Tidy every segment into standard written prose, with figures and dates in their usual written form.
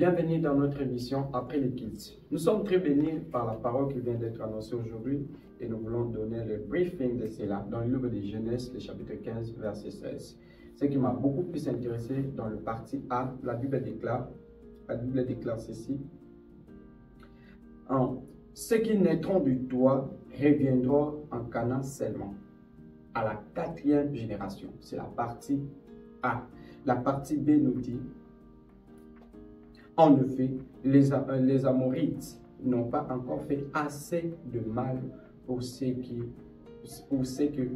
Bienvenue dans notre émission Après les Kids. Nous sommes très bénis par la parole qui vient d'être annoncée aujourd'hui et nous voulons donner le briefing de cela dans le livre de Genèse, le chapitre 15, verset 16. Ce qui m'a beaucoup plus intéressé dans le parti A, la Bible déclare ceci. Ceux qui naîtront du toit reviendront en Canaan seulement, à la 4e génération. C'est la partie A. La partie B nous dit, en effet, les Amorites n'ont pas encore fait assez de mal pour ceux que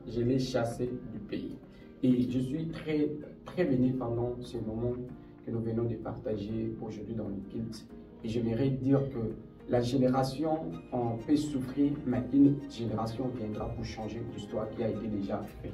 je les chassés du pays. Et je suis très béni pendant ce moment que nous venons de partager aujourd'hui dans le culte. Et j'aimerais dire que la génération en peut souffrir, mais une génération viendra pour changer l'histoire qui a été déjà faite.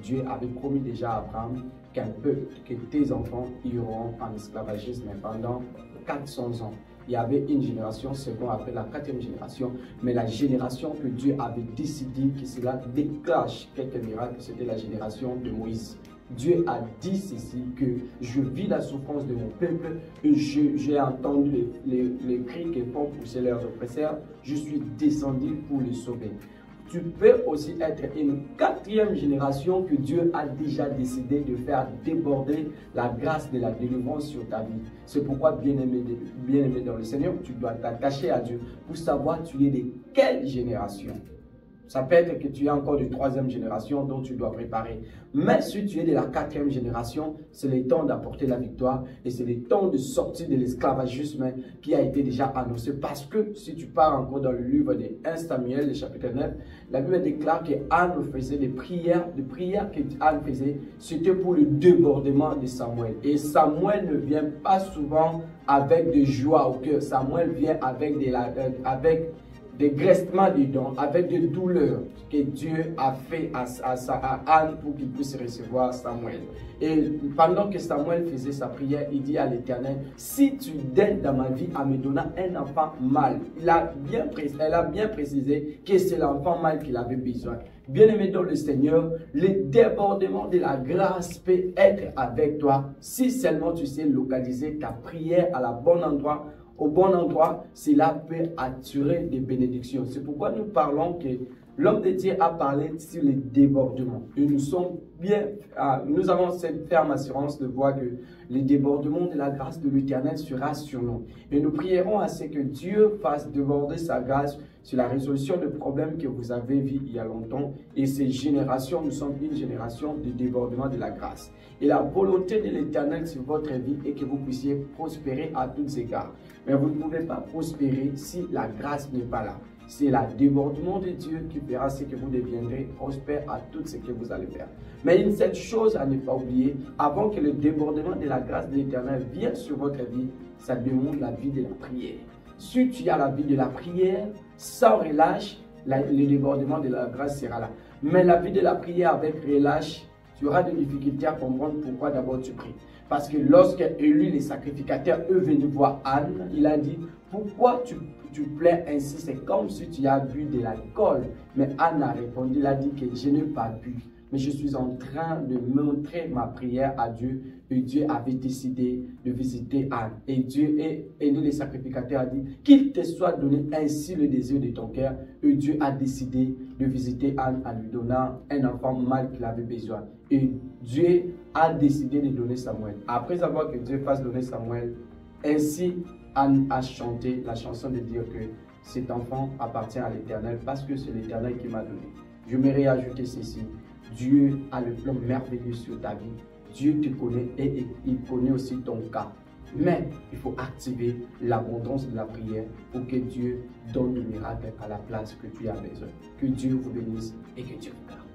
Dieu avait promis déjà à Abraham que tes enfants iront en esclavagisme pendant 400 ans. Il y avait une génération, second après la 4e génération, mais la génération que Dieu avait décidé que cela déclenche quelques miracles, c'était la génération de Moïse. Dieu a dit ceci, que je vis la souffrance de mon peuple et j'ai entendu les cris que font pousser leurs oppresseurs. Je suis descendu pour les sauver. Tu peux aussi être une 4e génération que Dieu a déjà décidé de faire déborder la grâce de la délivrance sur ta vie. C'est pourquoi, bien-aimé dans le Seigneur, tu dois t'attacher à Dieu pour savoir tu es de quelle génération. Ça peut être que tu es encore de 3e génération dont tu dois préparer. Mais si tu es de la 4e génération, c'est le temps d'apporter la victoire et c'est le temps de sortir de l'esclavagisme qui a été déjà annoncé. Parce que si tu pars encore dans le livre de 1 Samuel, le chapitre 9, la Bible déclare qu'Anne faisait des prières qu'Anne faisait, c'était pour le débordement de Samuel. Et Samuel ne vient pas souvent avec de joie au cœur. Samuel vient avec des graissements des dents, avec des douleurs que Dieu a fait à Anne pour qu'il puisse recevoir Samuel. Et pendant que Samuel faisait sa prière, il dit à l'Éternel, si tu daignes dans ma vie à me donner un enfant mâle, elle a bien précisé que c'est l'enfant mâle qu'il avait besoin. Bien-aimé dans le Seigneur, le débordement de la grâce peut être avec toi si seulement tu sais localiser ta prière à la bonne endroit. Au bon endroit, cela peut attirer des bénédictions. C'est pourquoi nous parlons que l'homme de Dieu a parlé sur les débordements. Et nous avons cette ferme assurance de voir que le débordement de la grâce de l'Éternel sera sur nous. Et nous prierons à ce que Dieu fasse déborder sa grâce sur la résolution de problèmes que vous avez vus il y a longtemps. Et ces générations, nous sommes une génération de débordement de la grâce. Et la volonté de l'Éternel sur votre vie est que vous puissiez prospérer à tous égards. Mais vous ne pouvez pas prospérer si la grâce n'est pas là. C'est le débordement de Dieu qui fera ce que vous deviendrez prospère à tout ce que vous allez faire. Mais une seule chose à ne pas oublier, avant que le débordement de la grâce de l'Éternel vienne sur votre vie, ça demande la vie de la prière. Si tu as la vie de la prière, sans relâche, le débordement de la grâce sera là. Mais la vie de la prière avec relâche, tu auras des difficultés à comprendre pourquoi d'abord tu pries. Parce que lorsque Élie, les sacrificateurs, eux venaient voir Anne, il a dit, pourquoi tu plains ainsi? C'est comme si tu as bu de l'alcool. Mais Anne a répondu, il a dit que je n'ai pas bu. Mais je suis en train de montrer ma prière à Dieu. Et Dieu avait décidé de visiter Anne. Et Dieu, Élie, les sacrificateurs, a dit, qu'il te soit donné ainsi le désir de ton cœur. Et Dieu a décidé de visiter Anne en lui donnant un enfant mâle qu'il avait besoin. Et Dieu a décidé de donner Samuel. Après avoir que Dieu fasse donner Samuel, ainsi Anne a chanté la chanson de dire que cet enfant appartient à l'Éternel parce que c'est l'Éternel qui m'a donné. Je m'aimerais ajouter ceci. Dieu a le plan merveilleux sur ta vie. Dieu te connaît et il connaît aussi ton cas. Mais il faut activer l'abondance de la prière pour que Dieu donne le miracle à la place que tu as besoin. Que Dieu vous bénisse et que Dieu vous garde.